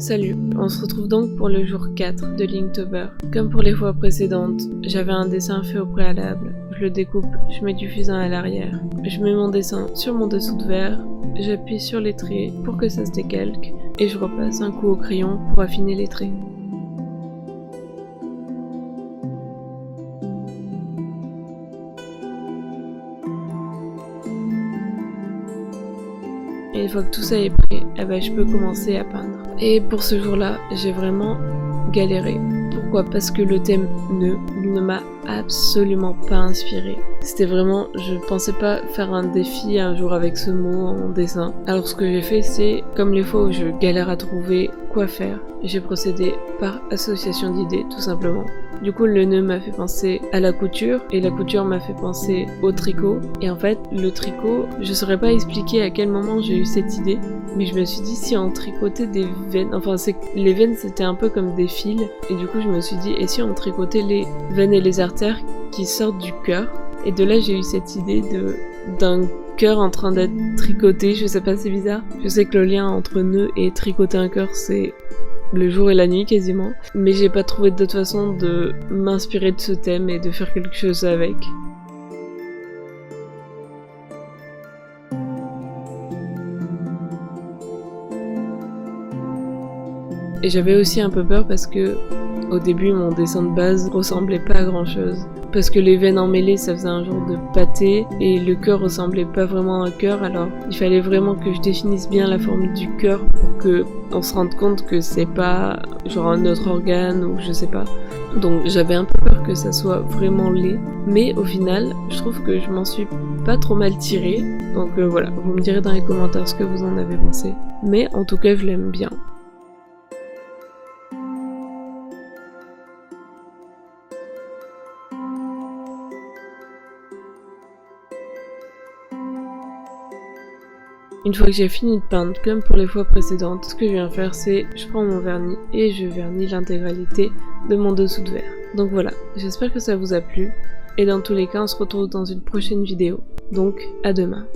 Salut, on se retrouve donc pour le jour 4 de Linktober. Comme pour les fois précédentes, j'avais un dessin fait au préalable. Je le découpe, je mets du fusain à l'arrière. Je mets mon dessin sur mon dessous de verre, j'appuie sur les traits pour que ça se décalque, et je repasse un coup au crayon pour affiner les traits. Et une fois que tout ça est prêt, je peux commencer à peindre. Et pour ce jour-là, j'ai vraiment galéré. Pourquoi? Parce que le thème ne m'a absolument pas inspiré. C'était vraiment, je pensais pas faire un défi un jour avec ce mot en dessin. Alors ce que j'ai fait, c'est, comme les fois où je galère à trouver quoi faire, j'ai procédé par association d'idées, tout simplement. Du coup, le nœud m'a fait penser à la couture, et la couture m'a fait penser au tricot. Et en fait, le tricot, je saurais pas expliquer à quel moment j'ai eu cette idée, mais je me suis dit si on tricotait des veines, les veines c'était un peu comme des fils, et du coup je me suis dit et si on tricotait les veines et les artères qui sortent du cœur. Et de là j'ai eu cette idée d'un cœur en train d'être tricoté, je sais pas, c'est bizarre. Je sais que le lien entre nœud et tricoter un cœur c'est le jour et la nuit quasiment, mais j'ai pas trouvé d'autre façon de m'inspirer de ce thème et de faire quelque chose avec. Et j'avais aussi un peu peur parce que au début mon dessin de base ressemblait pas à grand chose. Parce que les veines emmêlées ça faisait un genre de pâté et le cœur ressemblait pas vraiment à un cœur, alors il fallait vraiment que je définisse bien la forme du cœur pour que on se rende compte que c'est pas genre un autre organe ou je sais pas. Donc j'avais un peu peur que ça soit vraiment laid, mais au final je trouve que je m'en suis pas trop mal tirée. Donc voilà, vous me direz dans les commentaires ce que vous en avez pensé. Mais en tout cas je l'aime bien. Une fois que j'ai fini de peindre, comme pour les fois précédentes, ce que je viens faire c'est, je prends mon vernis et je vernis l'intégralité de mon dessous de verre. Donc voilà, j'espère que ça vous a plu, et dans tous les cas on se retrouve dans une prochaine vidéo. Donc à demain.